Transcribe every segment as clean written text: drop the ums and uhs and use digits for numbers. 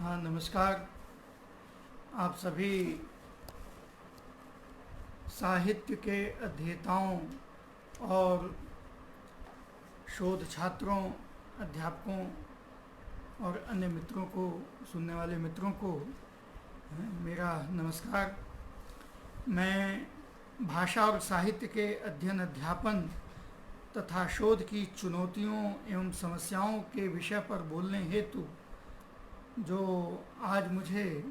हाँ, नमस्कार। आप सभी साहित्य के अध्येताओं और शोध छात्रों, अध्यापकों और अन्य मित्रों को, सुनने वाले मित्रों को मेरा नमस्कार। मैं भाषा और साहित्य के अध्ययन, अध्यापन तथा शोध की चुनौतियों एवं समस्याओं के विषय पर बोलने हेतु जो आज मुझे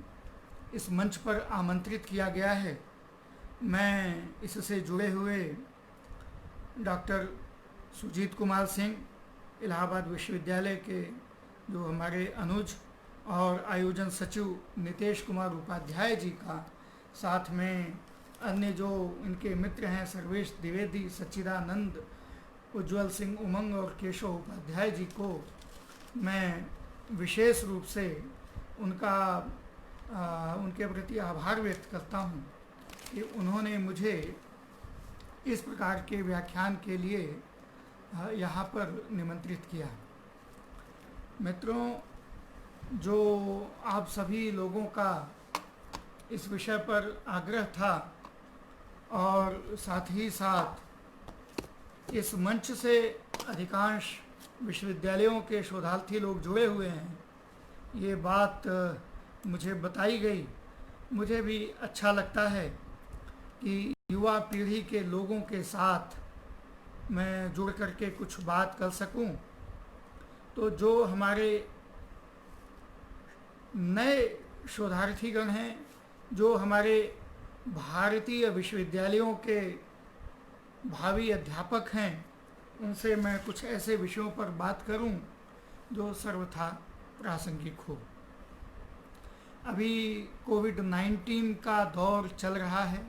इस मंच पर आमंत्रित किया गया है, मैं इससे जुड़े हुए डॉक्टर सुजीत कुमार सिंह, इलाहाबाद विश्वविद्यालय के जो हमारे अनुज, और आयोजन सचिव नितेश कुमार उपाध्याय जी का, साथ में अन्य जो इनके मित्र हैं सर्वेश द्विवेदी, सच्चिदानंद, उज्ज्वल सिंह उमंग और केशव उपाध्याय जी को मैं विशेष रूप से उनके प्रति आभार व्यक्त करता हूँ कि उन्होंने मुझे इस प्रकार के व्याख्यान के लिए यहाँ पर निमंत्रित किया। मित्रों, जो आप सभी लोगों का इस विषय पर आग्रह था और साथ ही साथ इस मंच से अधिकांश विश्वविद्यालयों के शोधार्थी लोग जुड़े हुए हैं, ये बात मुझे बताई गई। मुझे भी अच्छा लगता है कि युवा पीढ़ी के लोगों के साथ मैं जुड़ कर के कुछ बात कर सकूं। तो जो हमारे नए शोधार्थीगण हैं, जो हमारे भारतीय विश्वविद्यालयों के भावी अध्यापक हैं, उनसे मैं कुछ ऐसे विषयों पर बात करूं जो सर्वथा प्रासंगिक हो। अभी कोविड-19 का दौर चल रहा है।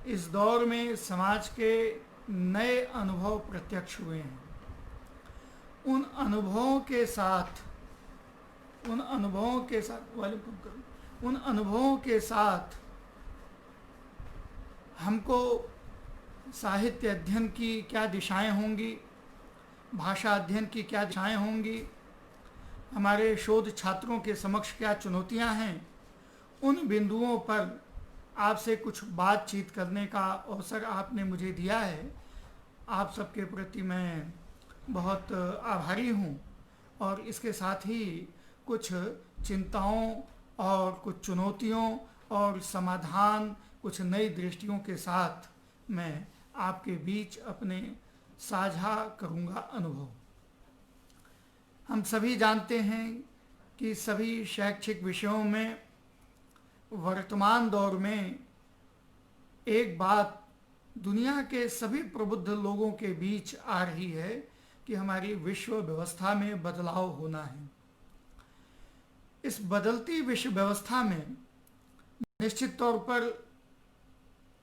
इस दौर में समाज के नए अनुभव प्रत्यक्ष हुए हैं। उन अनुभवों के साथ हमको साहित्य अध्ययन की क्या दिशाएं होंगी, भाषा अध्ययन की क्या दिशाएं होंगी, हमारे शोध छात्रों के समक्ष क्या चुनौतियां हैं, उन बिंदुओं पर आपसे कुछ बातचीत करने का अवसर आपने मुझे दिया है। आप सबके प्रति मैं बहुत आभारी हूँ और इसके साथ ही कुछ चिंताओं और कुछ चुनौतियों और समाधान, कुछ नई दृष्टियों के साथ मैं आपके बीच अपने साझा करूँगा अनुभव। हम सभी जानते हैं कि सभी शैक्षिक विषयों में वर्तमान दौर में एक बात दुनिया के सभी प्रबुद्ध लोगों के बीच आ रही है कि हमारी विश्व व्यवस्था में बदलाव होना है। इस बदलती विश्व व्यवस्था में निश्चित तौर पर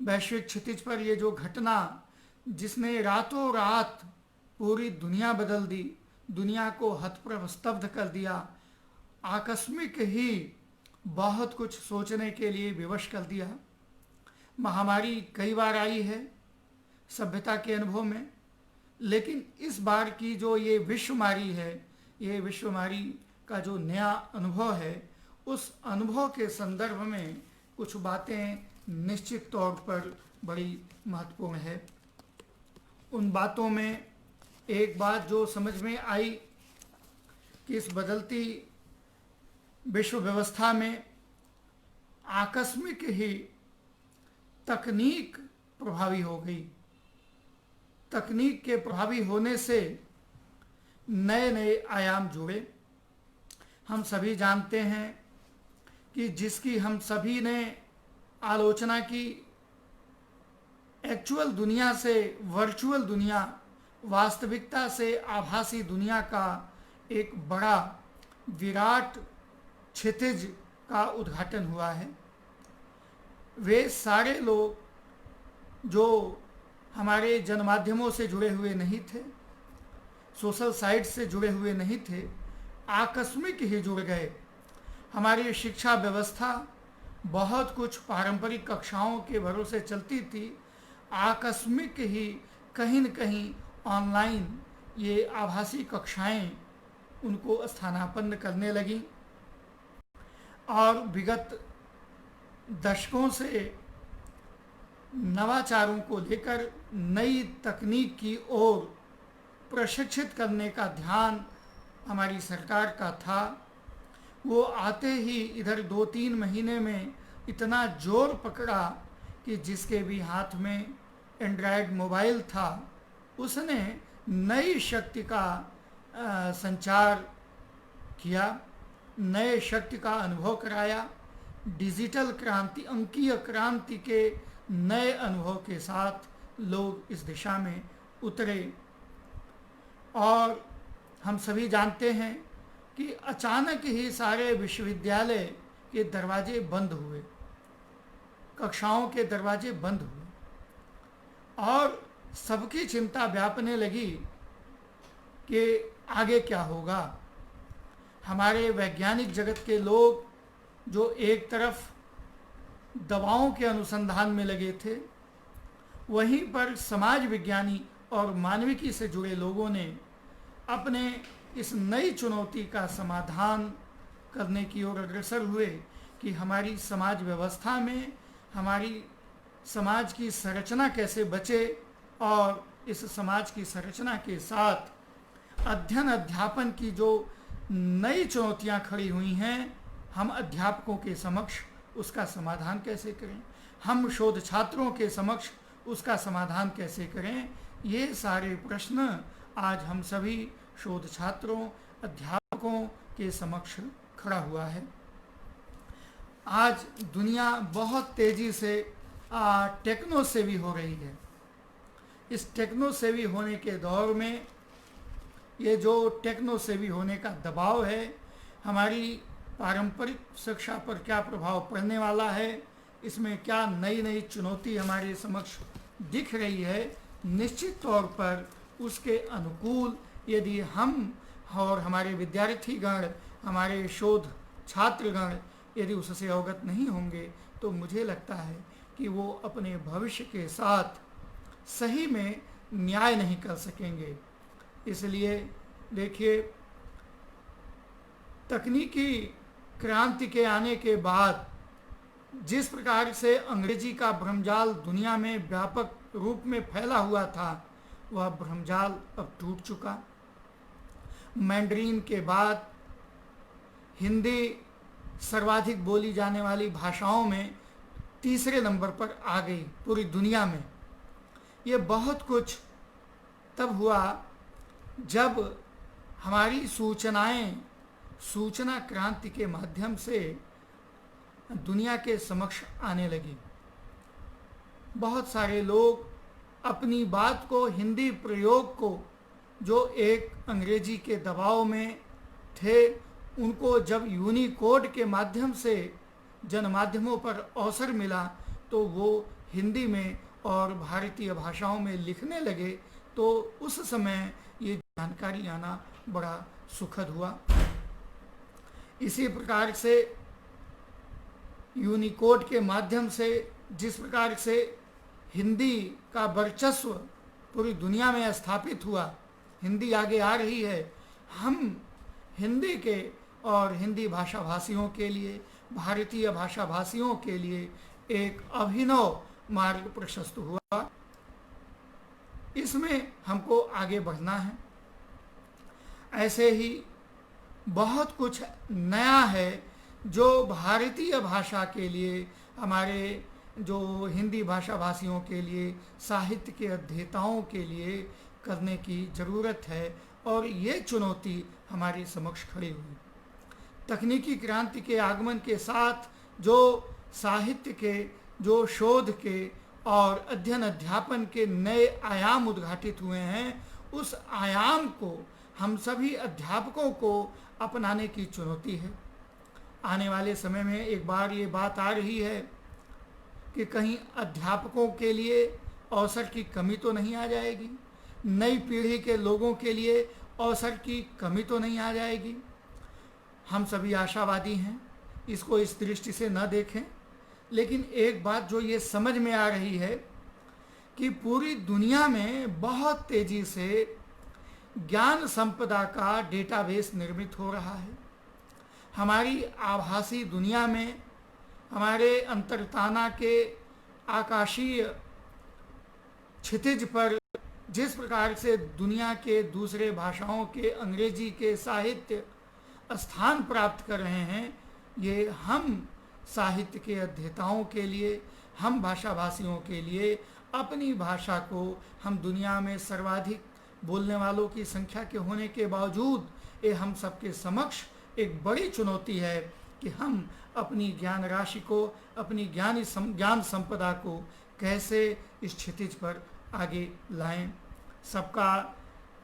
वैश्विक क्षितिज पर ये जो घटना जिसने रातों रात पूरी दुनिया बदल दी, दुनिया को हतप्रभ स्तब्ध कर दिया, आकस्मिक ही बहुत कुछ सोचने के लिए विवश कर दिया। महामारी कई बार आई है सभ्यता के अनुभव में, लेकिन इस बार की जो ये विश्वमारी है, ये विश्वमारी का जो नया अनुभव है, उस अनुभव के संदर्भ में कुछ बातें निश्चित तौर पर बड़ी महत्वपूर्ण है। उन बातों में एक बात जो समझ में आई कि इस बदलती विश्व व्यवस्था में आकस्मिक ही तकनीक प्रभावी हो गई। तकनीक के प्रभावी होने से नए नए आयाम जुड़े। हम सभी जानते हैं कि जिसकी हम सभी ने आलोचना की, एक्चुअल दुनिया से वर्चुअल दुनिया, वास्तविकता से आभासी दुनिया का एक बड़ा विराट क्षितिज का उद्घाटन हुआ है। वे सारे लोग जो हमारे जनमाध्यमों से जुड़े हुए नहीं थे, सोशल साइट से जुड़े हुए नहीं थे, आकस्मिक ही जुड़ गए। हमारी शिक्षा व्यवस्था बहुत कुछ पारंपरिक कक्षाओं के भरोसे चलती थी, आकस्मिक ही कहीं न कहीं ऑनलाइन ये आभासी कक्षाएं उनको स्थानापन्न करने लगीं। और विगत दशकों से नवाचारों को लेकर नई तकनीक की ओर प्रशिक्षित करने का ध्यान हमारी सरकार का था। वो आते ही इधर 2-3 महीने में इतना जोर पकड़ा कि जिसके भी हाथ में एंड्रॉयड मोबाइल था उसने नई शक्ति का संचार किया, नए शक्ति का अनुभव कराया। डिजिटल क्रांति, अंकीय क्रांति के नए अनुभव के साथ लोग इस दिशा में उतरे। और हम सभी जानते हैं कि अचानक ही सारे विश्वविद्यालय के दरवाजे बंद हुए, कक्षाओं के दरवाजे बंद हुए और सबकी चिंता व्यापने लगी कि आगे क्या होगा। हमारे वैज्ञानिक जगत के लोग जो एक तरफ दवाओं के अनुसंधान में लगे थे, वहीं पर समाज विज्ञानी और मानविकी से जुड़े लोगों ने अपने इस नई चुनौती का समाधान करने की ओर अग्रसर हुए कि हमारी समाज व्यवस्था में हमारी समाज की संरचना कैसे बचे और इस समाज की संरचना के साथ अध्ययन अध्यापन की जो नई चुनौतियां खड़ी हुई हैं, हम अध्यापकों के समक्ष उसका समाधान कैसे करें, हम शोध छात्रों के समक्ष उसका समाधान कैसे करें। ये सारे प्रश्न आज हम सभी शोध छात्रों, अध्यापकों के समक्ष खड़ा हुआ है। आज दुनिया बहुत तेज़ी से टेक्नो सेवी हो रही है। इस टेक्नो सेवी होने के दौर में ये जो टेक्नो सेवी होने का दबाव है, हमारी पारंपरिक शिक्षा पर क्या प्रभाव पड़ने वाला है, इसमें क्या नई नई चुनौती हमारे समक्ष दिख रही है, निश्चित तौर पर उसके अनुकूल यदि हम और हमारे विद्यार्थीगण, हमारे शोध छात्रगण यदि उससे अवगत नहीं होंगे तो मुझे लगता है कि वो अपने भविष्य के साथ सही में न्याय नहीं कर सकेंगे। इसलिए देखिए, तकनीकी क्रांति के आने के बाद जिस प्रकार से अंग्रेजी का भ्रमजाल दुनिया में व्यापक रूप में फैला हुआ था, वह भ्रमजाल अब टूट चुका। मैंड्रीन के बाद हिंदी सर्वाधिक बोली जाने वाली भाषाओं में तीसरे नंबर पर आ गई पूरी दुनिया में। ये बहुत कुछ तब हुआ जब हमारी सूचनाएं सूचना क्रांति के माध्यम से दुनिया के समक्ष आने लगी। बहुत सारे लोग अपनी बात को, हिंदी प्रयोग को, जो एक अंग्रेजी के दबाव में थे, उनको जब यूनिकोड के माध्यम से जनमाध्यमों पर अवसर मिला तो वो हिंदी में और भारतीय भाषाओं में लिखने लगे। तो उस समय ये जानकारी आना बड़ा सुखद हुआ। इसी प्रकार से यूनिकोड के माध्यम से जिस प्रकार से हिंदी का वर्चस्व पूरी दुनिया में स्थापित हुआ, हिंदी आगे आ रही है। हम हिंदी के और हिंदी भाषा भाषियों के लिए, भारतीय भाषा भाषियों के लिए एक अभिनव मार्ग प्रशस्त हुआ। इसमें हमको आगे बढ़ना है। ऐसे ही बहुत कुछ नया है जो भारतीय भाषा के लिए, हमारे जो हिंदी भाषा भाषियों के लिए, साहित्य के अध्येताओं के लिए करने की ज़रूरत है। और ये चुनौती हमारे समक्ष खड़ी हुई। तकनीकी क्रांति के आगमन के साथ जो साहित्य के, जो शोध के और अध्ययन अध्यापन के नए आयाम उद्घाटित हुए हैं, उस आयाम को हम सभी अध्यापकों को अपनाने की चुनौती है। आने वाले समय में एक बार ये बात आ रही है कि कहीं अध्यापकों के लिए अवसर की कमी तो नहीं आ जाएगी, नई पीढ़ी के लोगों के लिए अवसर की कमी तो नहीं आ जाएगी। हम सभी आशावादी हैं, इसको इस दृष्टि से न देखें। लेकिन एक बात जो ये समझ में आ रही है कि पूरी दुनिया में बहुत तेज़ी से ज्ञान संपदा का डेटाबेस निर्मित हो रहा है। हमारी आभासी दुनिया में, हमारे अंतर्ताना के आकाशीय क्षितिज पर जिस प्रकार से दुनिया के दूसरे भाषाओं के, अंग्रेजी के साहित्य स्थान प्राप्त कर रहे हैं, ये हम साहित्य के अध्येताओं के लिए, हम भाषाभाषियों के लिए अपनी भाषा को, हम दुनिया में सर्वाधिक बोलने वालों की संख्या के होने के बावजूद ये हम सबके समक्ष एक बड़ी चुनौती है कि हम अपनी ज्ञान राशि को, अपनी ज्ञान संपदा को कैसे इस क्षितिज पर आगे लाएं। सबका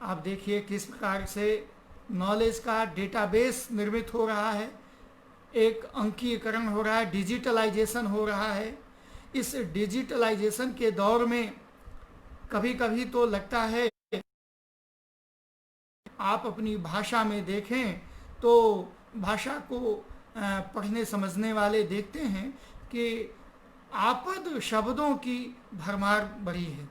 आप देखिए किस प्रकार से नॉलेज का डेटाबेस निर्मित हो रहा है, एक अंकीयकरण हो रहा है, डिजिटलाइजेशन हो रहा है। इस डिजिटलाइजेशन के दौर में कभी कभी तो लगता है, आप अपनी भाषा में देखें तो भाषा को पढ़ने समझने वाले देखते हैं कि आपद शब्दों की भरमार बढ़ी है।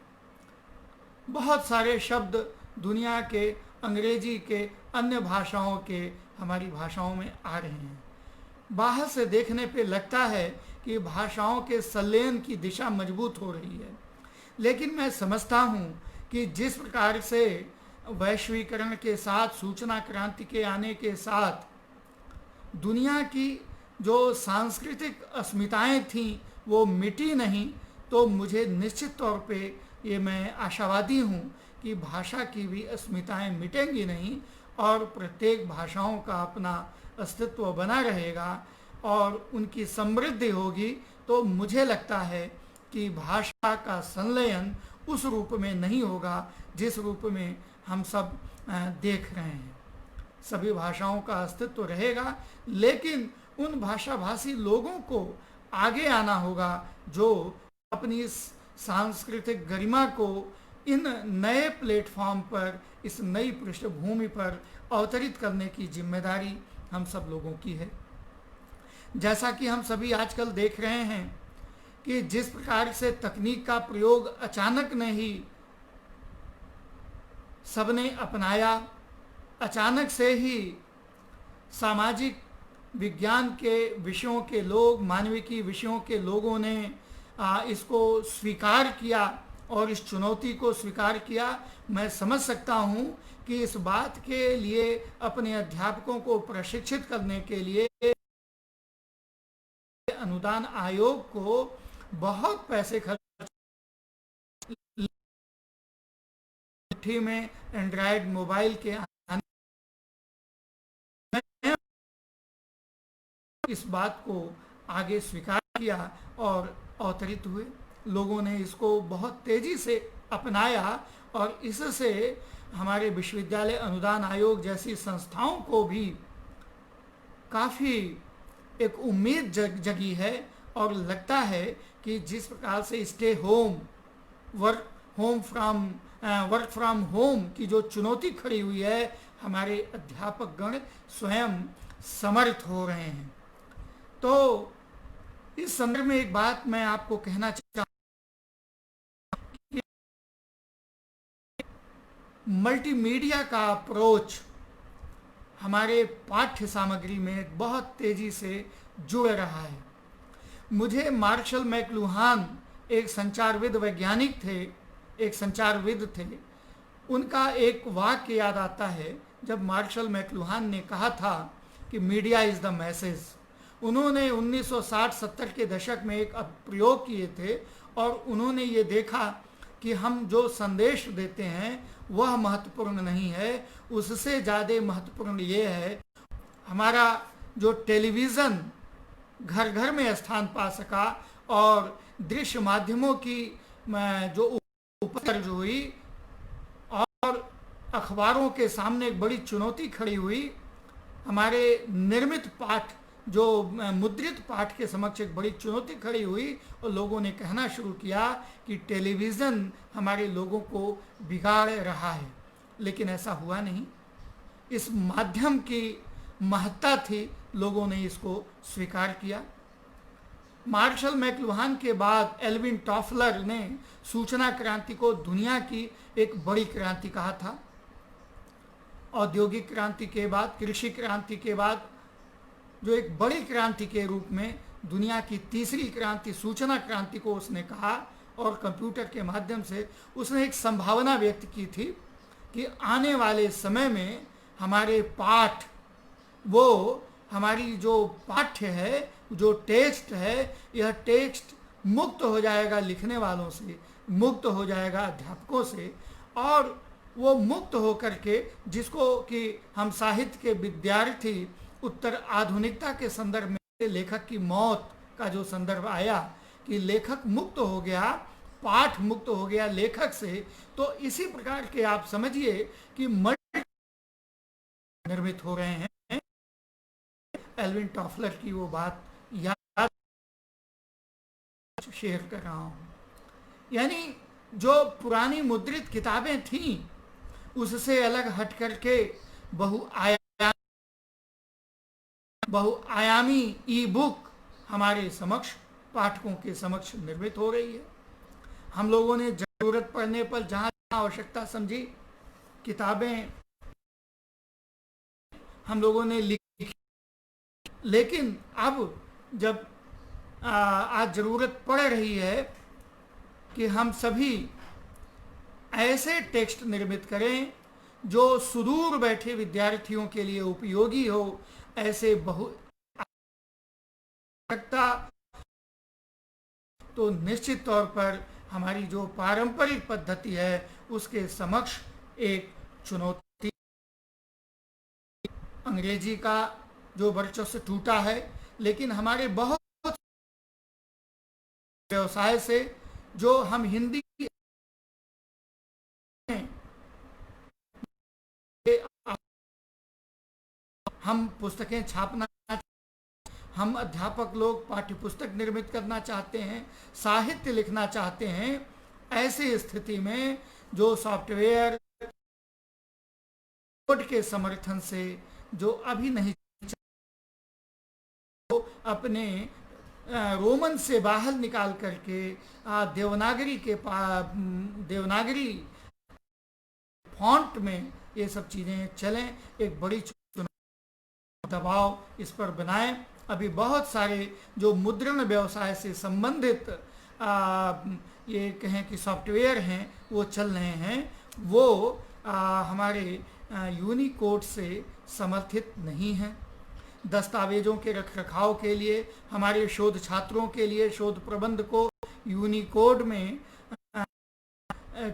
बहुत सारे शब्द दुनिया के, अंग्रेजी के, अन्य भाषाओं के हमारी भाषाओं में आ रहे हैं। बाहर से देखने पे लगता है कि भाषाओं के संलयन की दिशा मजबूत हो रही है, लेकिन मैं समझता हूँ कि जिस प्रकार से वैश्वीकरण के साथ, सूचना क्रांति के आने के साथ दुनिया की जो सांस्कृतिक अस्मिताएं थीं वो मिटी नहीं, तो मुझे निश्चित तौर पे ये मैं आशावादी हूँ कि भाषा की भी अस्मिताएं मिटेंगी नहीं और प्रत्येक भाषाओं का अपना अस्तित्व बना रहेगा और उनकी समृद्धि होगी। तो मुझे लगता है कि भाषा का संलयन उस रूप में नहीं होगा जिस रूप में हम सब देख रहे हैं। सभी भाषाओं का अस्तित्व रहेगा, लेकिन उन भाषाभाषी लोगों को आगे आना होगा जो अपनी सांस्कृतिक गरिमा को इन नए प्लेटफॉर्म पर, इस नई पृष्ठभूमि पर अवतरित करने की जिम्मेदारी हम सब लोगों की है। जैसा कि हम सभी आजकल देख रहे हैं कि जिस प्रकार से तकनीक का प्रयोग अचानक नहीं सबने अपनाया, अचानक से ही सामाजिक विज्ञान के विषयों के लोग, मानविकी विषयों के लोगों ने इसको स्वीकार किया और इस चुनौती को स्वीकार किया। मैं समझ सकता हूँ कि इस बात के लिए अपने अध्यापकों को प्रशिक्षित करने के लिए अनुदान आयोग को बहुत पैसे खर्च में एंड्रॉयड मोबाइल के आने, इस बात को आगे स्वीकार किया और अवतरित हुए। लोगों ने इसको बहुत तेजी से अपनाया और इससे हमारे विश्वविद्यालय अनुदान आयोग जैसी संस्थाओं को भी काफ़ी एक उम्मीद जगी है और लगता है कि जिस प्रकार से stay home, work from home की जो चुनौती खड़ी हुई है, हमारे अध्यापक गण स्वयं समर्थ हो रहे हैं। तो इस संदर्भ में एक बात मैं आपको कहना चाहता हूँ, मल्टीमीडिया का अप्रोच हमारे पाठ्य सामग्री में बहुत तेजी से जुड़ रहा है। मुझे मार्शल मैकलुहान एक संचारविद वैज्ञानिक थे, एक संचारविद थे। उनका एक वाक्य याद आता है जब मार्शल मैकलुहान ने कहा था कि मीडिया इज़ द मैसेज। उन्होंने 1960-70 के दशक में एक प्रयोग किए थे और उन्होंने ये देखा कि हम जो संदेश देते हैं वह महत्वपूर्ण नहीं है, उससे ज़्यादा महत्वपूर्ण ये है हमारा जो टेलीविज़न घर घर में स्थान पा सका और दृश्य माध्यमों की जो उपज हुई और अखबारों के सामने एक बड़ी चुनौती खड़ी हुई। हमारे निर्मित पाठ, जो मुद्रित पाठ के समक्ष एक बड़ी चुनौती खड़ी हुई और लोगों ने कहना शुरू किया कि टेलीविज़न हमारे लोगों को बिगाड़ रहा है, लेकिन ऐसा हुआ नहीं। इस माध्यम की महत्ता थी, लोगों ने इसको स्वीकार किया। मार्शल मैकलुहान के बाद एल्विन टॉफलर ने सूचना क्रांति को दुनिया की एक बड़ी क्रांति कहा था। औद्योगिक क्रांति के बाद, कृषि क्रांति के बाद जो एक बड़ी क्रांति के रूप में दुनिया की तीसरी क्रांति, सूचना क्रांति को उसने कहा, और कंप्यूटर के माध्यम से उसने एक संभावना व्यक्त की थी कि आने वाले समय में हमारे पाठ, वो हमारी जो पाठ्य है, जो टेक्स्ट है, यह टेक्स्ट मुक्त हो जाएगा लिखने वालों से, मुक्त हो जाएगा अध्यापकों से, और वो मुक्त हो करके जिसको कि हम साहित्य के विद्यार्थी उत्तर आधुनिकता के संदर्भ में लेखक की मौत का जो संदर्भ आया कि लेखक मुक्त हो गया, पाठ मुक्त हो गया लेखक से, तो इसी प्रकार के आप समझिए कि निर्मित हो रहे हैं। एल्विन टॉफलर की वो बात याद शेयर कर रहा हूँ। यानी जो पुरानी मुद्रित किताबें थीं उससे अलग हट करके बहुआयामी ई बुक हमारे समक्ष, पाठकों के समक्ष निर्मित हो रही है। हम लोगों ने जरूरत पड़ने पर जहाँ आवश्यकता समझी किताबें हम लोगों ने लिखी, लेकिन अब जब आज जरूरत पड़ रही है कि हम सभी ऐसे टेक्स्ट निर्मित करें जो सुदूर बैठे विद्यार्थियों के लिए उपयोगी हो, ऐसे तो निश्चित तौर पर हमारी जो पारंपरिक पद्धति है उसके समक्ष एक चुनौती। अंग्रेजी का जो वर्चस्व टूटा है, लेकिन हमारे बहुत व्यवसाय से जो हम हिंदी हम पुस्तकें छापना, हम अध्यापक लोग पाठ्य पुस्तक निर्मित करना चाहते हैं, साहित्य लिखना चाहते हैं। ऐसी स्थिति में जो सॉफ्टवेयर कोड के समर्थन से जो अभी नहीं तो अपने रोमन से बाहर निकाल करके देवनागरी फॉन्ट में ये सब चीज़ें चलें, एक बड़ी दबाव इस पर बनाएं। अभी बहुत सारे जो मुद्रण व्यवसाय से संबंधित ये कहें कि सॉफ्टवेयर हैं वो चल रहे हैं, वो हमारे यूनिकोड से समर्थित नहीं हैं। दस्तावेजों के रखरखाव के लिए, हमारे शोध छात्रों के लिए शोध प्रबंध को यूनिकोड में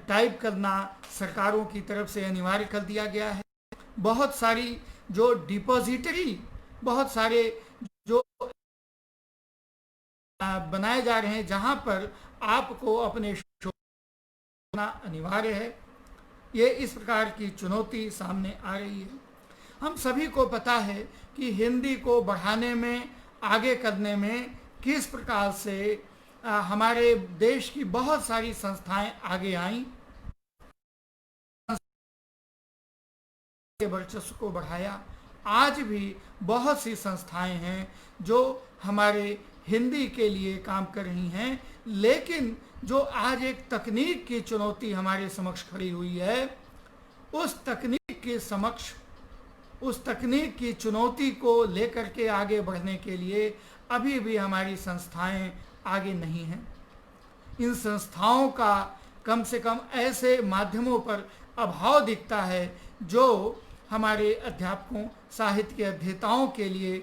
टाइप करना सरकारों की तरफ से अनिवार्य कर दिया गया है। बहुत सारी जो डिपॉजिटरी, बहुत सारे जो बनाए जा रहे हैं जहां पर आपको अपने शोध करना अनिवार्य है। ये इस प्रकार की चुनौती सामने आ रही है। हम सभी को पता है कि हिंदी को बढ़ाने में, आगे करने में किस प्रकार से हमारे देश की बहुत सारी संस्थाएं आगे आईं, वर्चस्व को बढ़ाया। आज भी बहुत सी संस्थाएं हैं जो हमारे हिंदी के लिए काम कर रही हैं, लेकिन जो आज एक तकनीक की चुनौती हमारे समक्ष खड़ी हुई है, उस तकनीक की चुनौती को लेकर के आगे बढ़ने के लिए अभी भी हमारी संस्थाएं आगे नहीं हैं। इन संस्थाओं का कम से कम ऐसे माध्यमों पर अभाव दिखता है जो हमारे अध्यापकों, साहित्य के अध्येताओं के लिए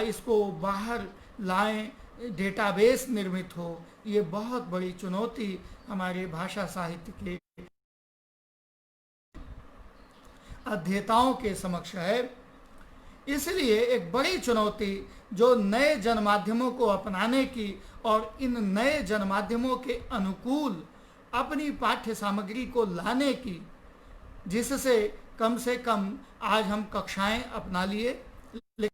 इसको बाहर लाएं, डेटाबेस निर्मित हो। ये बहुत बड़ी चुनौती हमारे भाषा साहित्य के अध्येताओं के समक्ष है। इसलिए एक बड़ी चुनौती जो नए जनमाध्यमों को अपनाने की और इन नए जनमाध्यमों के अनुकूल अपनी पाठ्य सामग्री को लाने की, जिससे कम से कम आज हम कक्षाएं अपना लिए, लेकिन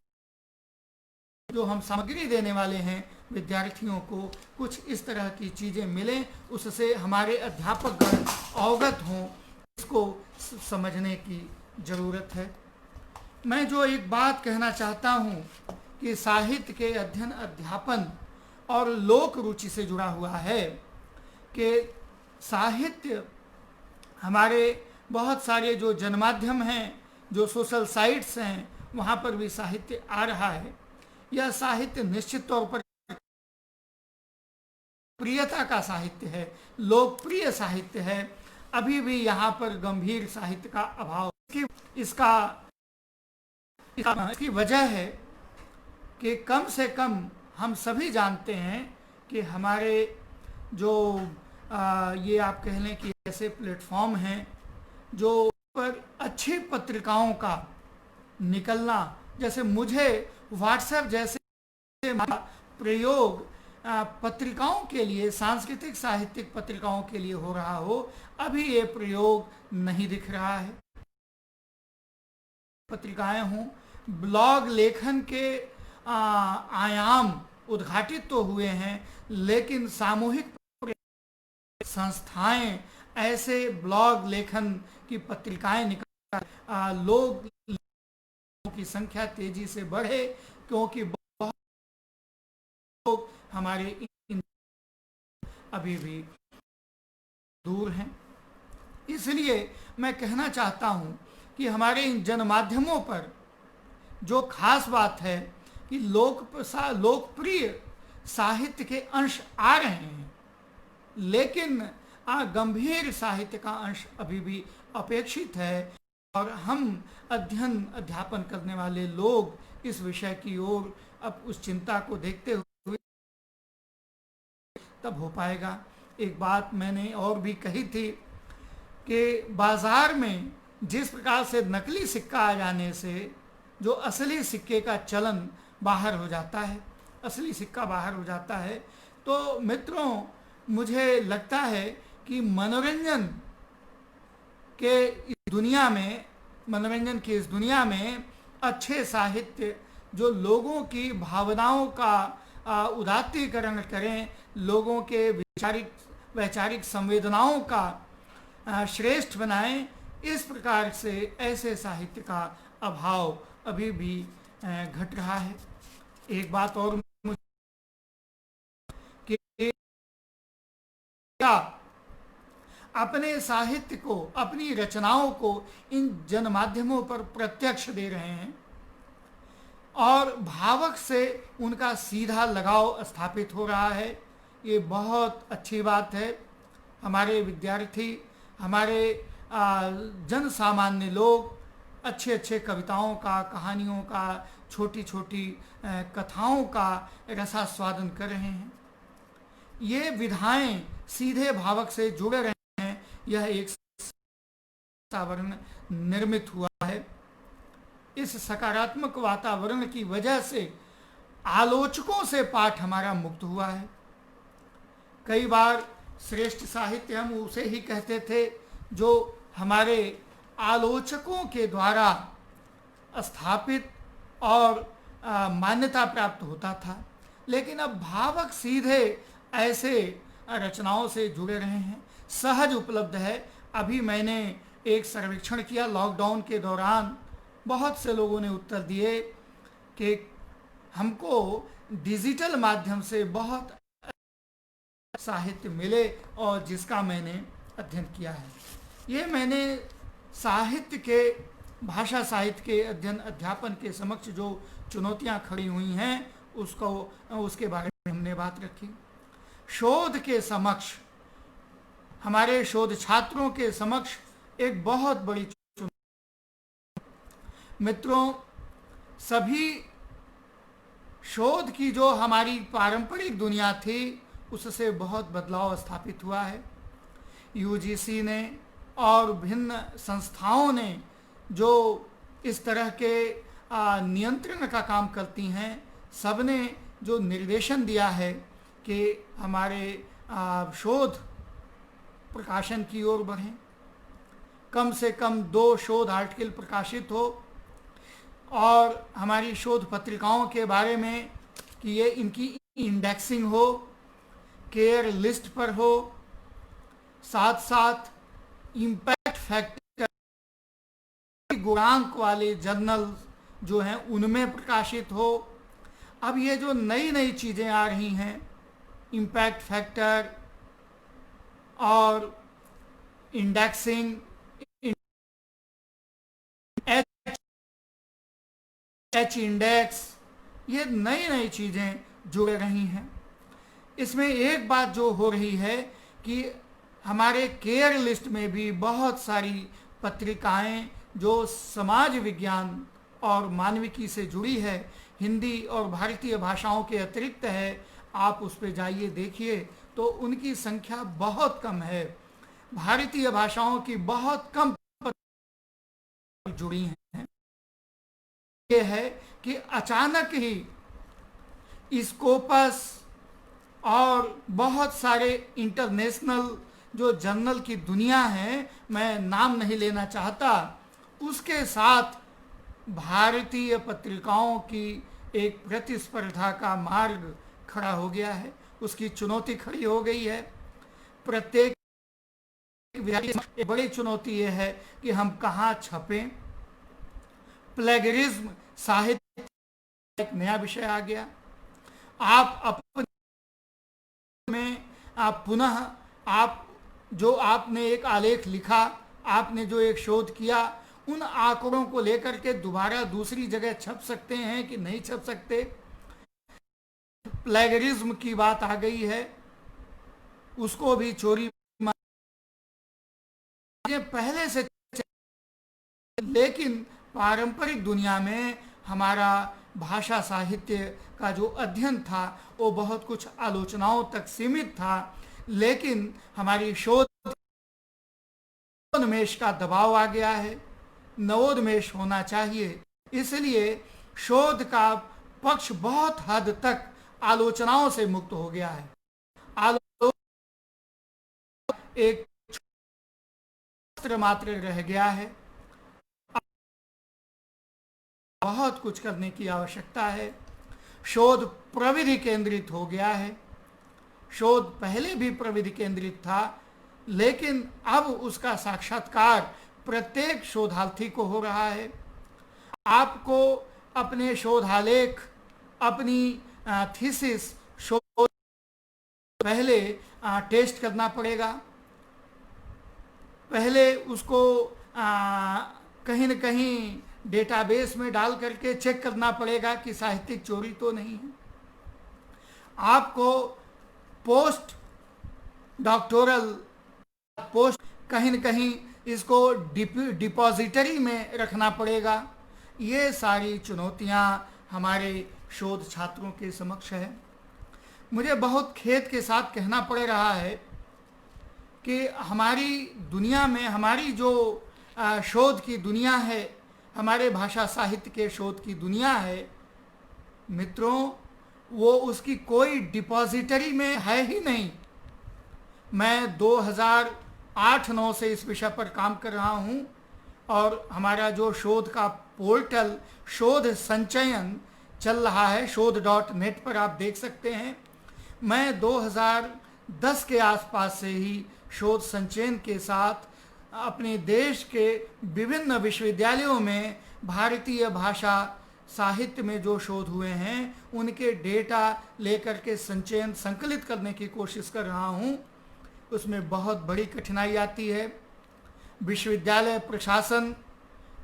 जो हम सामग्री देने वाले हैं विद्यार्थियों को कुछ इस तरह की चीज़ें मिलें, उससे हमारे अध्यापकगण अवगत हों, इसको समझने की ज़रूरत है। मैं जो एक बात कहना चाहता हूँ कि साहित्य के अध्ययन, अध्यापन और लोक रुचि से जुड़ा हुआ है कि साहित्य हमारे बहुत सारे जो जनमाध्यम हैं, जो सोशल साइट्स हैं, वहाँ पर भी साहित्य आ रहा है। यह साहित्य निश्चित तौर पर प्रियता का साहित्य है, लोकप्रिय साहित्य है। अभी भी यहाँ पर गंभीर साहित्य का अभाव। इसकी वजह है कि कम से कम हम सभी जानते हैं कि हमारे जो ये आप कह लें कि ऐसे प्लेटफॉर्म हैं जो पर अच्छी पत्रिकाओं का निकलना, जैसे मुझे व्हाट्सएप जैसे प्रयोग पत्रिकाओं के लिए, सांस्कृतिक साहित्यिक पत्रिकाओं के लिए हो रहा हो, अभी ये प्रयोग नहीं दिख रहा है। पत्रिकाएं हों, ब्लॉग लेखन के आयाम उद्घाटित तो हुए हैं, लेकिन सामूहिक संस्थाएं ऐसे ब्लॉग लेखन की पत्रिकाएं निकाल लोग की संख्या तेजी से बढ़े, क्योंकि बहुत लोग हमारे अभी भी दूर हैं। इसलिए मैं कहना चाहता हूं कि हमारे इन जनमाध्यमों पर जो खास बात है कि लोकप्रिय साहित्य के अंश आ रहे हैं, लेकिन गंभीर साहित्य का अंश अभी भी अपेक्षित है। और हम अध्यापन करने वाले लोग इस विषय की ओर अब उस चिंता को देखते हुए तब हो पाएगा। एक बात मैंने और भी कही थी कि बाजार में जिस प्रकार से नकली सिक्का आ जाने से जो असली सिक्के का चलन बाहर हो जाता है, असली सिक्का बाहर हो जाता है, तो मित्रों मुझे लगता है कि मनोरंजन की इस दुनिया में अच्छे साहित्य जो लोगों की भावनाओं का उदात्तीकरण करें, लोगों के वैचारिक संवेदनाओं का श्रेष्ठ बनाएं, इस प्रकार से ऐसे साहित्य का अभाव अभी भी घट रहा है। एक बात और कि क्या अपने साहित्य को, अपनी रचनाओं को इन जनमाध्यमों पर प्रत्यक्ष दे रहे हैं और भावक से उनका सीधा लगाव स्थापित हो रहा है। ये बहुत अच्छी बात है। हमारे विद्यार्थी, हमारे जन सामान्य लोग अच्छे अच्छे कविताओं का, कहानियों का, छोटी छोटी कथाओं का रसास्वादन कर रहे हैं। ये विधाएं सीधे भावक से जुड़े रहे हैं। यह एक वातावरण निर्मित हुआ है। इस सकारात्मक वातावरण की वजह से आलोचकों से पाठ हमारा मुक्त हुआ है। कई बार श्रेष्ठ साहित्य हम उसे ही कहते थे जो हमारे आलोचकों के द्वारा स्थापित और मान्यता प्राप्त होता था, लेकिन अब भावक सीधे ऐसे रचनाओं से जुड़े रहे हैं, सहज उपलब्ध है। अभी मैंने एक सर्वेक्षण किया लॉकडाउन के दौरान, बहुत से लोगों ने उत्तर दिए कि हमको डिजिटल माध्यम से बहुत साहित्य मिले और जिसका मैंने अध्ययन किया है। ये मैंने भाषा साहित्य के अध्यापन के समक्ष जो चुनौतियां खड़ी हुई हैं उसके बारे में हमने बात रखी। शोध के समक्ष, हमारे शोध छात्रों के समक्ष एक बहुत बड़ी चुनौती। मित्रों, सभी शोध की जो हमारी पारंपरिक दुनिया थी उससे बहुत बदलाव स्थापित हुआ है। यूजीसी ने और भिन्न संस्थाओं ने जो इस तरह के नियंत्रण का काम करती हैं, सबने जो निर्देशन दिया है कि हमारे शोध प्रकाशन की ओर बढ़ें, कम से कम 2 शोध आर्टिकल प्रकाशित हो और हमारी शोध पत्रिकाओं के बारे में कि ये इनकी इंडेक्सिंग हो, केयर लिस्ट पर हो, साथ साथ इम्पैक्ट फैक्टर गुणांक वाले जर्नल जो हैं उनमें प्रकाशित हो। अब ये जो नई नई चीज़ें आ रही हैं, इम्पैक्ट फैक्टर और इंडेक्सिंग, एच इंडेक्स, ये नई नई चीज़ें जुड़ रही हैं। इसमें एक बात जो हो रही है कि हमारे केयर लिस्ट में भी बहुत सारी पत्रिकाएं जो समाज विज्ञान और मानविकी से जुड़ी है, हिंदी और भारतीय भाषाओं के अतिरिक्त है, आप उस पर जाइए देखिए तो उनकी संख्या बहुत कम है। भारतीय भाषाओं की बहुत कम जुड़ी हैं। ये है कि अचानक ही स्कोपस और बहुत सारे इंटरनेशनल जो जर्नल की दुनिया है, मैं नाम नहीं लेना चाहता, उसके साथ भारतीय पत्रिकाओं की एक प्रतिस्पर्धा का मार्ग खड़ा हो गया है, उसकी चुनौती खड़ी हो गई है। प्रत्येक बड़ी चुनौती यह है कि हम कहाँ छपें। प्लेगरिज्म साहित्य एक नया विषय आ गया। आप अपने में आप पुनः आप जो आपने एक आलेख लिखा, आपने जो एक शोध किया, उन आंकड़ों को लेकर के दोबारा दूसरी जगह छप सकते हैं कि नहीं छप सकते। प्लेगरिज्म की बात आ गई है, उसको भी चोरी पहले से, लेकिन पारंपरिक दुनिया में हमारा भाषा साहित्य का जो अध्ययन था वो बहुत कुछ आलोचनाओं तक सीमित था, लेकिन हमारी शोध नवोन्मेष का दबाव आ गया है, नवोन्मेष होना चाहिए। इसलिए शोध का पक्ष बहुत हद तक आलोचनाओं से मुक्त हो गया है। एक मात्र रह गया है। बहुत कुछ करने की आवश्यकता है। शोध प्रविधि केंद्रित हो गया है। शोध पहले भी प्रविधि केंद्रित था, लेकिन अब उसका साक्षात्कार प्रत्येक शोधार्थी को हो रहा है। आपको अपने शोधालेख, अपनी थीसिस, शोध पहले टेस्ट करना पड़ेगा। पहले उसको कहीं न कहीं डेटाबेस में डाल करके चेक करना पड़ेगा कि साहित्यिक चोरी तो नहीं है। आपको पोस्ट डॉक्टोरल पोस्ट कहीं न कहीं इसको डिपॉजिटरी में रखना पड़ेगा। ये सारी चुनौतियां हमारे शोध छात्रों के समक्ष है। मुझे बहुत खेद के साथ कहना पड़ रहा है कि हमारी दुनिया में, हमारी जो शोध की दुनिया है, हमारे भाषा साहित्य के शोध की दुनिया है मित्रों, वो उसकी कोई डिपॉजिटरी में है ही नहीं। मैं 2008-9 से इस विषय पर काम कर रहा हूँ और हमारा जो शोध का पोर्टल शोध संचयन चल रहा है, शोध.net पर आप देख सकते हैं। मैं 2010 के आसपास से ही शोध संचयन के साथ अपने देश के विभिन्न विश्वविद्यालयों में भारतीय भाषा साहित्य में जो शोध हुए हैं उनके डेटा लेकर के संचयन संकलित करने की कोशिश कर रहा हूँ। उसमें बहुत बड़ी कठिनाई आती है। विश्वविद्यालय प्रशासन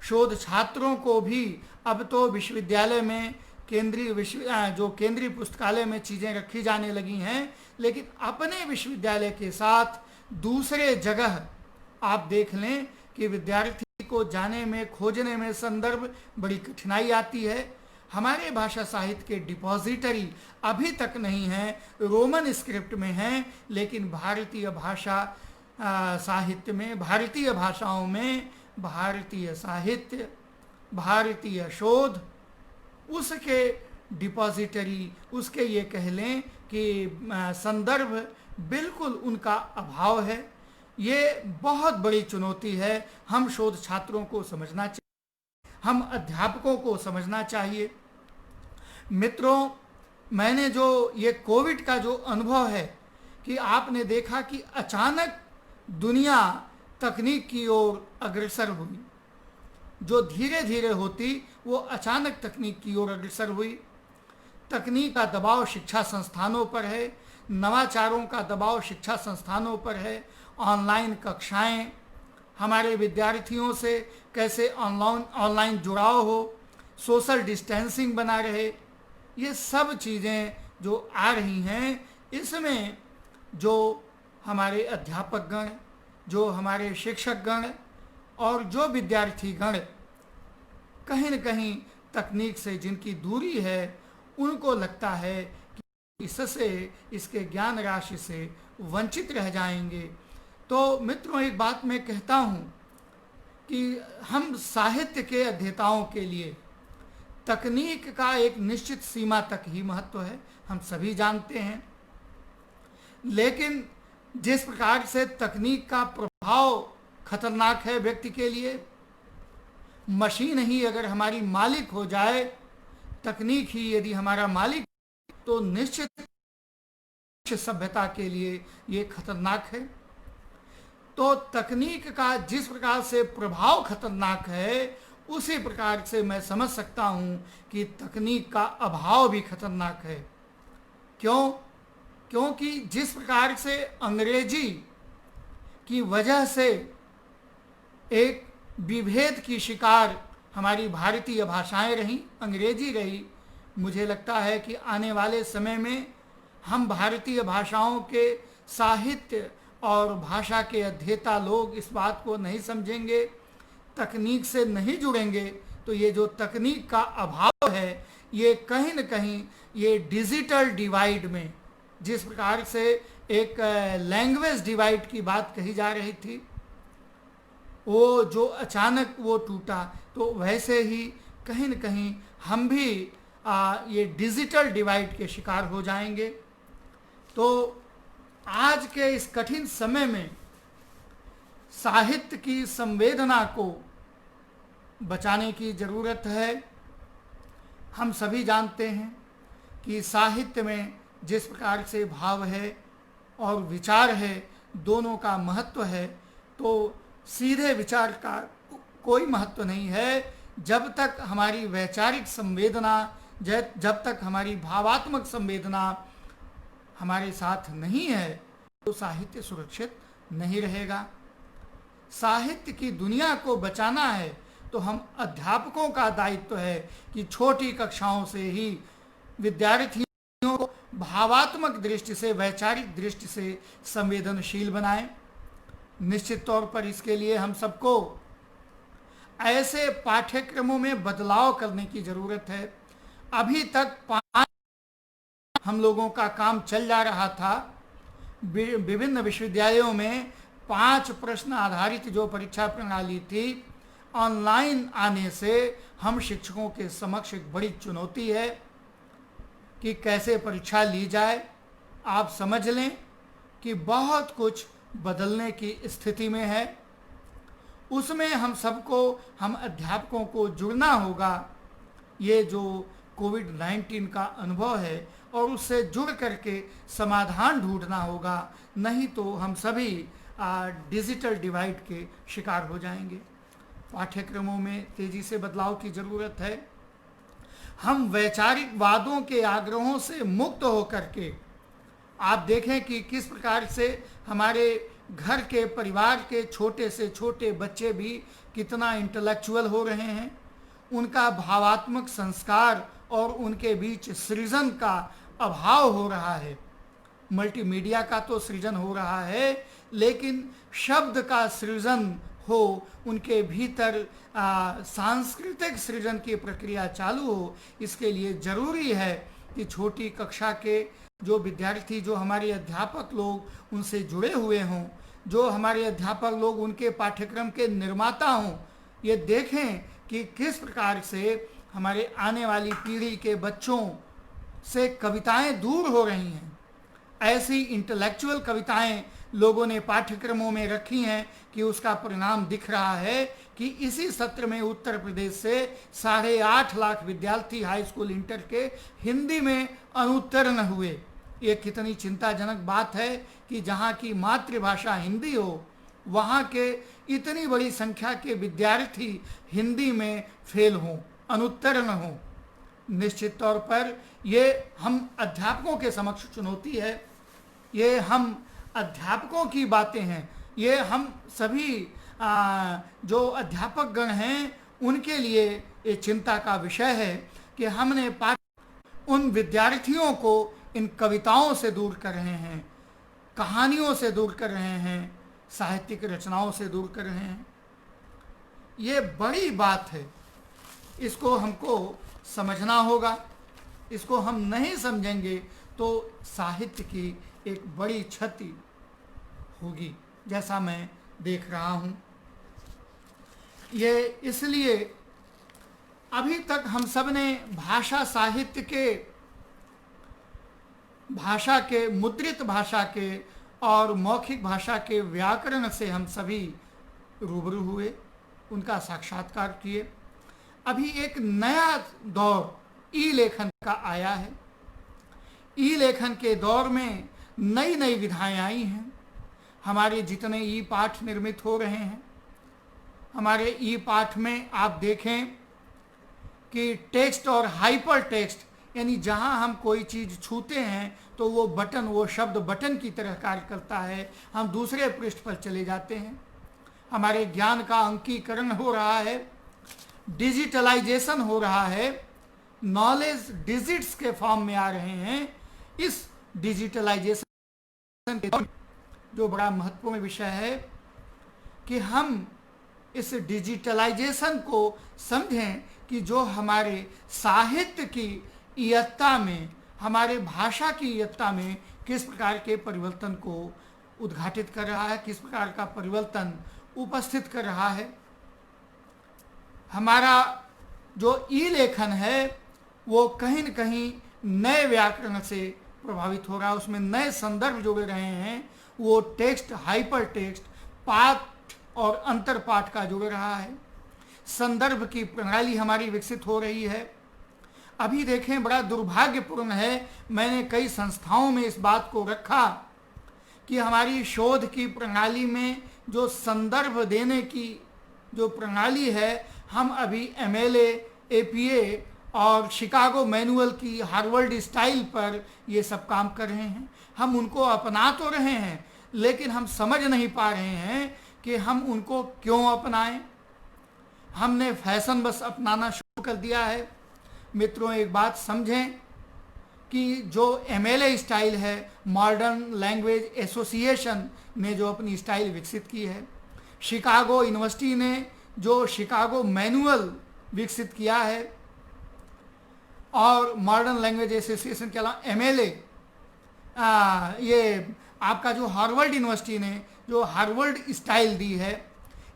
शोध छात्रों को भी अब तो विश्वविद्यालय में जो केंद्रीय पुस्तकालय में चीज़ें रखी जाने लगी हैं, लेकिन अपने विश्वविद्यालय के साथ दूसरे जगह आप देख लें कि विद्यार्थी को जाने में, खोजने में संदर्भ बड़ी कठिनाई आती है। हमारे भाषा साहित्य के डिपॉजिटरी अभी तक नहीं है, रोमन स्क्रिप्ट में हैं, लेकिन भारतीय भाषा साहित्य में, भारतीय भाषाओं में भारतीय साहित्य, भारतीय शोध, उसके डिपॉजिटरी, उसके ये कह लें कि संदर्भ बिल्कुल उनका अभाव है। ये बहुत बड़ी चुनौती है। हम शोध छात्रों को समझना चाहिए, हम अध्यापकों को समझना चाहिए। मित्रों, मैंने जो ये कोविड का जो अनुभव है कि आपने देखा कि अचानक दुनिया तकनीक की ओर अग्रसर हुई, जो धीरे धीरे होती वो अचानक तकनीक की ओर अग्रसर हुई। तकनीक का दबाव शिक्षा संस्थानों पर है, नवाचारों का दबाव शिक्षा संस्थानों पर है। ऑनलाइन कक्षाएं, हमारे विद्यार्थियों से कैसे ऑनलाइन जुड़ाव हो, सोशल डिस्टेंसिंग बना रहे, ये सब चीज़ें जो आ रही हैं, इसमें जो हमारे अध्यापकगण, जो हमारे शिक्षकगण और जो विद्यार्थीगण कहीं न कहीं तकनीक से जिनकी दूरी है, उनको लगता है कि इससे, इसके ज्ञान राशि से वंचित रह जाएंगे। तो मित्रों, एक बात मैं कहता हूँ कि हम साहित्य के अध्येताओं के लिए तकनीक का एक निश्चित सीमा तक ही महत्व है, हम सभी जानते हैं। लेकिन जिस प्रकार से तकनीक का प्रभाव खतरनाक है व्यक्ति के लिए, मशीन ही अगर हमारी मालिक हो जाए, तकनीक ही यदि हमारा मालिक, तो निश्चित सभ्यता के लिए ये खतरनाक है। तो तकनीक का जिस प्रकार से प्रभाव खतरनाक है, उसी प्रकार से मैं समझ सकता हूँ कि तकनीक का अभाव भी खतरनाक है। क्यों? क्योंकि जिस प्रकार से अंग्रेजी की वजह से एक विभेद की शिकार हमारी भारतीय भाषाएं रहीं, अंग्रेजी रही, मुझे लगता है कि आने वाले समय में हम भारतीय भाषाओं के साहित्य और भाषा के अध्येता लोग इस बात को नहीं समझेंगे, तकनीक से नहीं जुड़ेंगे, तो ये जो तकनीक का अभाव है, ये कहीं न कहीं ये डिजिटल डिवाइड में, जिस प्रकार से एक लैंग्वेज डिवाइड की बात कही जा रही थी, वो जो अचानक वो टूटा, तो वैसे ही कहीं न कहीं हम भी ये डिजिटल डिवाइड के शिकार हो जाएंगे। तो आज के इस कठिन समय में साहित्य की संवेदना को बचाने की ज़रूरत है। हम सभी जानते हैं कि साहित्य में जिस प्रकार से भाव है और विचार है, दोनों का महत्व है। तो सीधे विचार का कोई महत्व नहीं है जब तक हमारी वैचारिक संवेदना, जब तक हमारी भावात्मक संवेदना हमारे साथ नहीं है, तो साहित्य सुरक्षित नहीं रहेगा। साहित्य की दुनिया को बचाना है तो हम अध्यापकों का दायित्व है कि छोटी कक्षाओं से ही विद्यार्थियों को भावात्मक दृष्टि से, वैचारिक दृष्टि से संवेदनशील बनाएं। निश्चित तौर पर इसके लिए हम सबको ऐसे पाठ्यक्रमों में बदलाव करने की ज़रूरत है। अभी तक 5 हम लोगों का काम चल जा रहा था। विभिन्न विश्वविद्यालयों में 5 प्रश्न आधारित जो परीक्षा प्रणाली थी, ऑनलाइन आने से हम शिक्षकों के समक्ष एक बड़ी चुनौती है कि कैसे परीक्षा ली जाए। आप समझ लें कि बहुत कुछ बदलने की स्थिति में है। उसमें हम सबको, हम अध्यापकों को जुड़ना होगा। ये जो कोविड-19 का अनुभव है और उससे जुड़ करके समाधान ढूंढना होगा, नहीं तो हम सभी डिजिटल डिवाइड के शिकार हो जाएंगे। पाठ्यक्रमों में तेजी से बदलाव की ज़रूरत है। हम वैचारिक वादों के आग्रहों से मुक्त होकर के, आप देखें कि किस प्रकार से हमारे घर के, परिवार के छोटे से छोटे बच्चे भी कितना इंटेलेक्चुअल हो रहे हैं। उनका भावात्मक संस्कार और उनके बीच सृजन का अभाव हो रहा है। मल्टीमीडिया का तो सृजन हो रहा है, लेकिन शब्द का सृजन हो, उनके भीतर सांस्कृतिक सृजन की प्रक्रिया चालू हो। इसके लिए ज़रूरी है कि छोटी कक्षा के जो विद्यार्थी, जो हमारे अध्यापक लोग उनसे जुड़े हुए हों, जो हमारे अध्यापक लोग उनके पाठ्यक्रम के निर्माता हों, ये देखें कि किस प्रकार से हमारे आने वाली पीढ़ी के बच्चों से कविताएं दूर हो रही हैं। ऐसी इंटेलेक्चुअल कविताएं लोगों ने पाठ्यक्रमों में रखी हैं कि उसका परिणाम दिख रहा है कि इसी सत्र में उत्तर प्रदेश से 8.5 लाख विद्यार्थी हाई स्कूल, इंटर के हिंदी में अनुत्तीर्ण हुए। ये कितनी चिंताजनक बात है कि जहाँ की मातृभाषा हिंदी हो, वहाँ के इतनी बड़ी संख्या के विद्यार्थी हिंदी में फेल हों, अनुत्तीर्ण हों। निश्चित तौर पर ये हम अध्यापकों के समक्ष चुनौती है। ये हम अध्यापकों की बातें हैं। ये हम सभी जो अध्यापक गण हैं, उनके लिए ये चिंता का विषय है कि हमने उन विद्यार्थियों को इन कविताओं से दूर कर रहे हैं, कहानियों से दूर कर रहे हैं, साहित्यिक रचनाओं से दूर कर रहे हैं। ये बड़ी बात है, इसको हमको समझना होगा। इसको हम नहीं समझेंगे तो साहित्य की एक बड़ी क्षति होगी, जैसा मैं देख रहा हूँ। ये इसलिए अभी तक हम सब ने भाषा साहित्य के, भाषा के, मुद्रित भाषा के और मौखिक भाषा के व्याकरण से हम सभी रूबरू हुए, उनका साक्षात्कार किए। अभी एक नया दौर ई लेखन का आया है। ई लेखन के दौर में नई नई विधाएं आई हैं। हमारे जितने ई पाठ निर्मित हो रहे हैं, हमारे ई पाठ में आप देखें कि टेक्स्ट और हाइपर टेक्स्ट, यानी जहां हम कोई चीज़ छूते हैं तो वो बटन, वो शब्द बटन की तरह कार्य करता है, हम दूसरे पृष्ठ पर चले जाते हैं। हमारे ज्ञान का अंकीकरण हो रहा है, डिजिटलाइजेशन हो रहा है, नॉलेज डिजिट्स के फॉर्म में आ रहे हैं। इस डिजिटलाइजेशन के जो बड़ा महत्वपूर्ण विषय है कि हम इस डिजिटलाइजेशन को समझें कि जो हमारे साहित्य की इयत्ता में, हमारे भाषा की इयत्ता में किस प्रकार के परिवर्तन को उद्घाटित कर रहा है, किस प्रकार का परिवर्तन उपस्थित कर रहा है। हमारा जो ई लेखन है वो कहीं न कहीं नए व्याकरण से प्रभावित हो रहा है, उसमें नए संदर्भ जुड़ रहे हैं। वो टेक्स्ट, हाइपर टेक्स्ट, पाठ और अंतर पाठ का जुड़ रहा है। संदर्भ की प्रणाली हमारी विकसित हो रही है। अभी देखें, बड़ा दुर्भाग्यपूर्ण है, मैंने कई संस्थाओं में इस बात को रखा कि हमारी शोध की प्रणाली में जो संदर्भ देने की जो प्रणाली है, हम अभी MLA, APA और शिकागो मैनुअल की हार्वर्ड स्टाइल पर ये सब काम कर रहे हैं। हम उनको अपना तो रहे हैं, लेकिन हम समझ नहीं पा रहे हैं कि हम उनको क्यों अपनाएं। हमने फैशन बस अपनाना शुरू कर दिया है। मित्रों, एक बात समझें कि जो MLA स्टाइल है, मॉडर्न लैंग्वेज एसोसिएशन ने जो अपनी स्टाइल विकसित की है, शिकागो यूनिवर्सिटी ने जो शिकागो मैनुअल विकसित किया है, और मॉडर्न लैंग्वेज एसोसिएशन के अलावा MLA, ये आपका जो हार्वर्ड यूनिवर्सिटी ने जो हार्वर्ड स्टाइल दी है,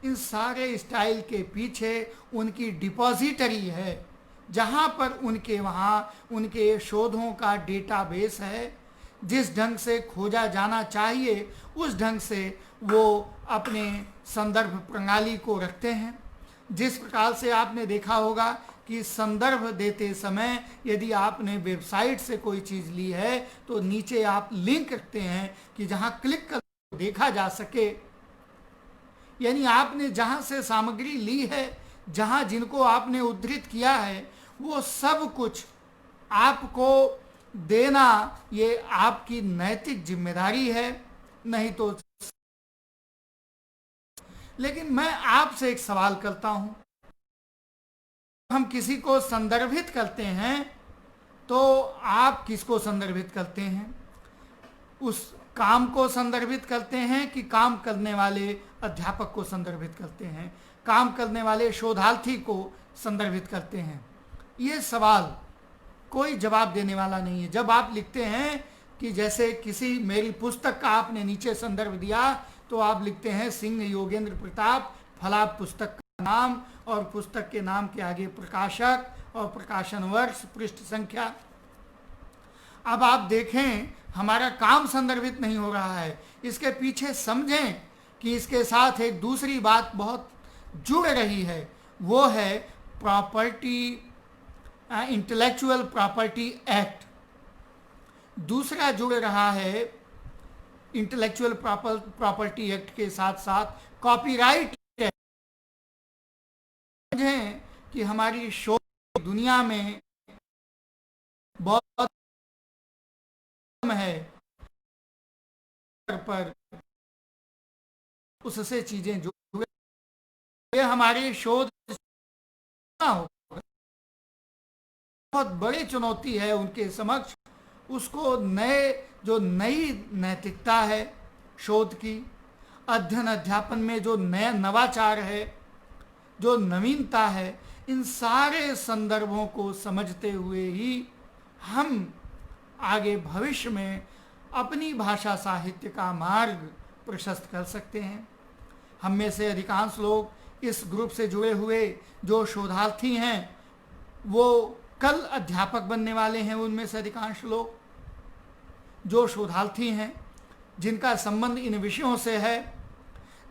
इन सारे स्टाइल के पीछे उनकी डिपॉजिटरी है, जहाँ पर उनके वहाँ उनके शोधों का डेटाबेस है। जिस ढंग से खोजा जाना चाहिए उस ढंग से वो अपने संदर्भ प्रणाली को रखते हैं। जिस प्रकार से आपने देखा होगा कि संदर्भ देते समय यदि आपने वेबसाइट से कोई चीज़ ली है तो नीचे आप लिंक रखते हैं कि जहां क्लिक कर देखा जा सके। यानी आपने जहां से सामग्री ली है, जहां जिनको आपने उद्धृत किया है, वो सब कुछ आपको देना ये आपकी नैतिक जिम्मेदारी है, नहीं तो। लेकिन मैं आपसे एक सवाल करता हूं, हम किसी को संदर्भित करते हैं तो आप किसको संदर्भित करते हैं? उस काम को संदर्भित करते हैं कि काम करने वाले अध्यापक को संदर्भित करते हैं, काम करने वाले शोधार्थी को संदर्भित करते हैं? ये सवाल कोई जवाब देने वाला नहीं है। जब आप लिखते हैं कि जैसे किसी मेरी पुस्तक का आपने नीचे संदर्भ दिया तो आप लिखते हैं सिंह योगेंद्र प्रताप, फला पुस्तक का नाम और पुस्तक के नाम के आगे प्रकाशक और प्रकाशन वर्ष, पृष्ठ संख्या। अब आप देखें, हमारा काम संदर्भित नहीं हो रहा है। इसके पीछे समझें कि इसके साथ एक दूसरी बात बहुत जुड़ रही है, वो है प्रॉपर्टी, इंटेलेक्चुअल प्रॉपर्टी एक्ट। दूसरा जुड़ रहा है इंटेलेक्चुअल प्रॉपर्टी एक्ट के साथ साथ कॉपीराइट एक्ट। समझें कि हमारी शोध दुनिया में बहुत है पर उससे चीजें जुड़े, हमारी शोध होगा। बहुत बड़ी चुनौती है उनके समक्ष। उसको नई नैतिकता है, शोध की, अध्ययन अध्यापन में जो नया नवाचार है, जो नवीनता है, इन सारे संदर्भों को समझते हुए ही हम आगे भविष्य में अपनी भाषा साहित्य का मार्ग प्रशस्त कर सकते हैं। हम में से अधिकांश लोग इस ग्रुप से जुड़े हुए जो शोधार्थी हैं वो कल अध्यापक बनने वाले हैं। उनमें से अधिकांश लोग जो शोधार्थी हैं जिनका संबंध इन विषयों से है,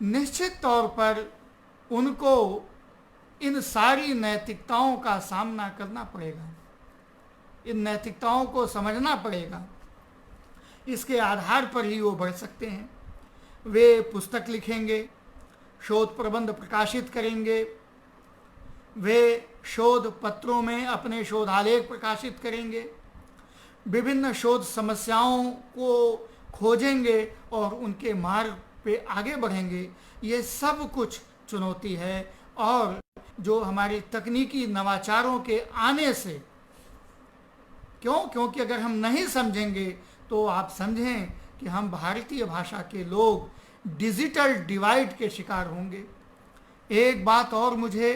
निश्चित तौर पर उनको इन सारी नैतिकताओं का सामना करना पड़ेगा, इन नैतिकताओं को समझना पड़ेगा। इसके आधार पर ही वो बढ़ सकते हैं। वे पुस्तक लिखेंगे, शोध प्रबंध प्रकाशित करेंगे, वे शोध पत्रों में अपने शोधालेख प्रकाशित करेंगे, विभिन्न शोध समस्याओं को खोजेंगे और उनके मार्ग पे आगे बढ़ेंगे। ये सब कुछ चुनौती है और जो हमारे तकनीकी नवाचारों के आने से, क्योंकि अगर हम नहीं समझेंगे तो आप समझें कि हम भारतीय भाषा के लोग डिजिटल डिवाइड के शिकार होंगे। एक बात और मुझे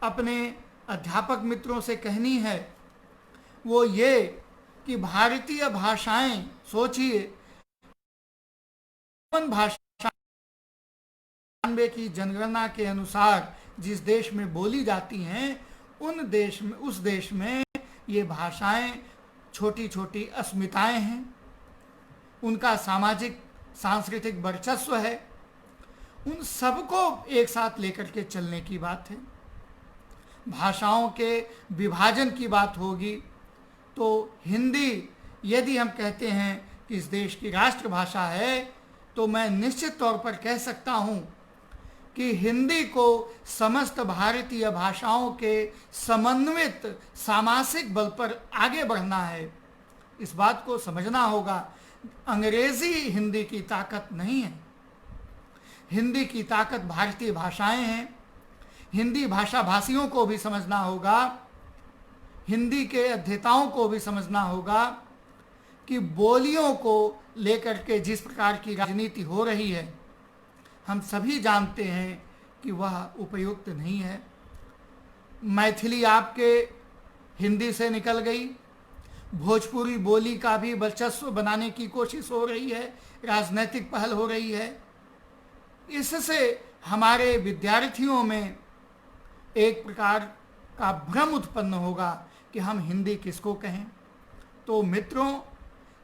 अपने अध्यापक मित्रों से कहनी है, वो ये कि भारतीय भाषाएं, सोचिए, भाषा की जनगणना के अनुसार जिस देश में बोली जाती हैं उस देश में ये भाषाएं छोटी छोटी अस्मिताएं हैं, उनका सामाजिक सांस्कृतिक वर्चस्व है। उन सबको एक साथ लेकर के चलने की बात है। भाषाओं के विभाजन की बात होगी तो हिंदी यदि हम कहते हैं कि इस देश की राष्ट्रभाषा है तो मैं निश्चित तौर पर कह सकता हूं कि हिंदी को समस्त भारतीय भाषाओं के समन्वित सामासिक बल पर आगे बढ़ना है। इस बात को समझना होगा। अंग्रेजी हिंदी की ताकत नहीं है, हिंदी की ताकत भारतीय भाषाएं हैं। हिंदी भाषा भाषियों को भी समझना होगा, हिंदी के अध्येताओं को भी समझना होगा कि बोलियों को लेकर के जिस प्रकार की राजनीति हो रही है, हम सभी जानते हैं कि वह उपयुक्त नहीं है। मैथिली आपके हिंदी से निकल गई, भोजपुरी बोली का भी वर्चस्व बनाने की कोशिश हो रही है, राजनीतिक पहल हो रही है। इससे हमारे विद्यार्थियों में एक प्रकार का भ्रम उत्पन्न होगा कि हम हिंदी किसको कहें। तो मित्रों,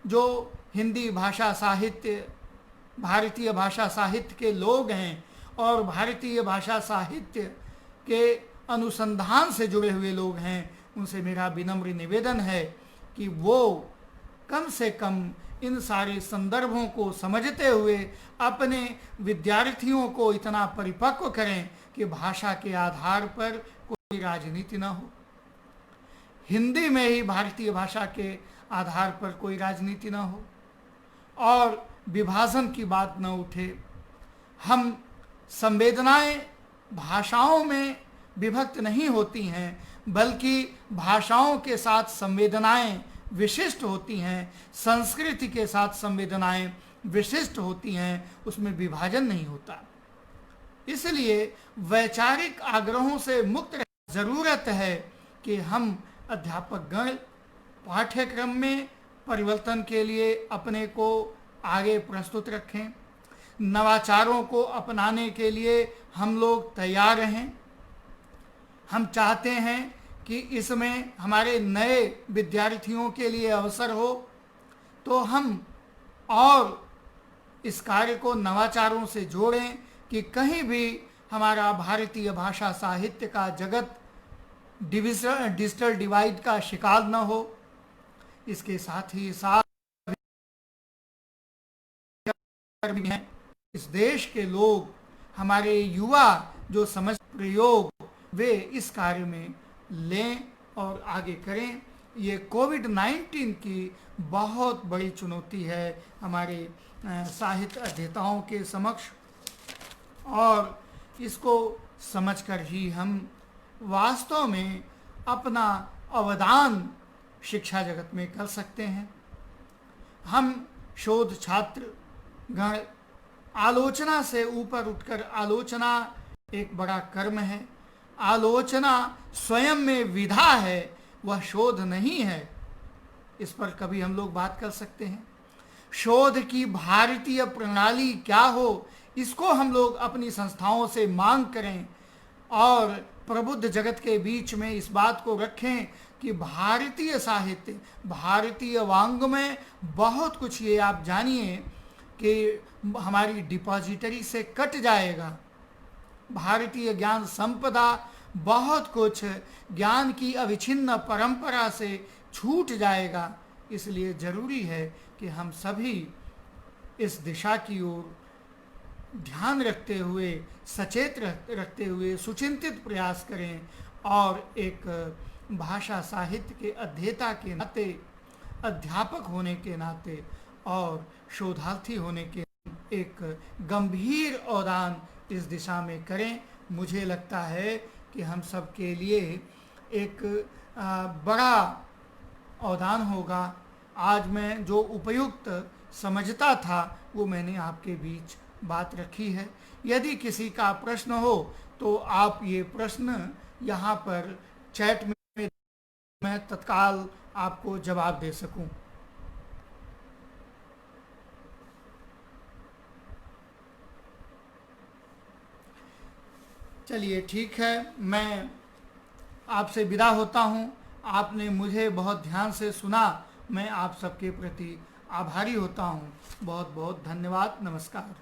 जो हिंदी भाषा साहित्य, भारतीय भाषा साहित्य के लोग हैं और भारतीय भाषा साहित्य के अनुसंधान से जुड़े हुए लोग हैं, उनसे मेरा विनम्र निवेदन है कि वो कम से कम इन सारे संदर्भों को समझते हुए अपने विद्यार्थियों को इतना परिपक्व करें कि भाषा के आधार पर कोई राजनीति न हो, हिंदी में ही भारतीय भाषा के आधार पर कोई राजनीति न हो और विभाजन की बात न उठे। हम संवेदनाएं भाषाओं में विभक्त नहीं होती हैं, बल्कि भाषाओं के साथ संवेदनाएं विशिष्ट होती हैं, संस्कृति के साथ संवेदनाएं विशिष्ट होती हैं, उसमें विभाजन नहीं होता। इसलिए वैचारिक आग्रहों से मुक्त जरूरत है कि हम अध्यापक गण पाठ्यक्रम में परिवर्तन के लिए अपने को आगे प्रस्तुत रखें, नवाचारों को अपनाने के लिए हम लोग तैयार रहें। हम चाहते हैं कि इसमें हमारे नए विद्यार्थियों के लिए अवसर हो, तो हम और इस कार्य को नवाचारों से जोड़ें कि कहीं भी हमारा भारतीय भाषा साहित्य का जगत डिजिटल डिवाइड का शिकार न हो। इसके साथ ही साथ हैं इस देश के लोग, हमारे युवा जो समझ प्रयोग वे इस कार्य में लें और आगे करें। ये कोविड-19 की बहुत बड़ी चुनौती है हमारे साहित्य अध्येताओं के समक्ष, और इसको समझकर ही हम वास्तव में अपना अवदान शिक्षा जगत में कर सकते हैं। हम शोध छात्र गण आलोचना से ऊपर उठकर, आलोचना एक बड़ा कर्म है, आलोचना स्वयं में विधा है, वह शोध नहीं है, इस पर कभी हम लोग बात कर सकते हैं। शोध की भारतीय प्रणाली क्या हो, इसको हम लोग अपनी संस्थाओं से मांग करें और प्रबुद्ध जगत के बीच में इस बात को रखें कि भारतीय साहित्य, भारतीय वाङ्मय बहुत कुछ, ये आप जानिए कि हमारी डिपॉजिटरी से कट जाएगा। भारतीय ज्ञान संपदा बहुत कुछ ज्ञान की अविच्छिन्न परंपरा से छूट जाएगा। इसलिए ज़रूरी है कि हम सभी इस दिशा की ओर ध्यान रखते हुए, सचेत रखते हुए सुचिंतित प्रयास करें और एक भाषा साहित्य के अध्येता के नाते, अध्यापक होने के नाते और शोधार्थी होने के एक गंभीर अवदान इस दिशा में करें। मुझे लगता है कि हम सब के लिए एक बड़ा अवदान होगा। आज मैं जो उपयुक्त समझता था वो मैंने आपके बीच बात रखी है। यदि किसी का प्रश्न हो तो आप ये प्रश्न यहाँ पर चैट में मैं तत्काल आपको जवाब दे सकूं। चलिए ठीक है, मैं आपसे विदा होता हूँ। आपने मुझे बहुत ध्यान से सुना, मैं आप सबके प्रति आभारी होता हूँ। बहुत बहुत धन्यवाद। नमस्कार।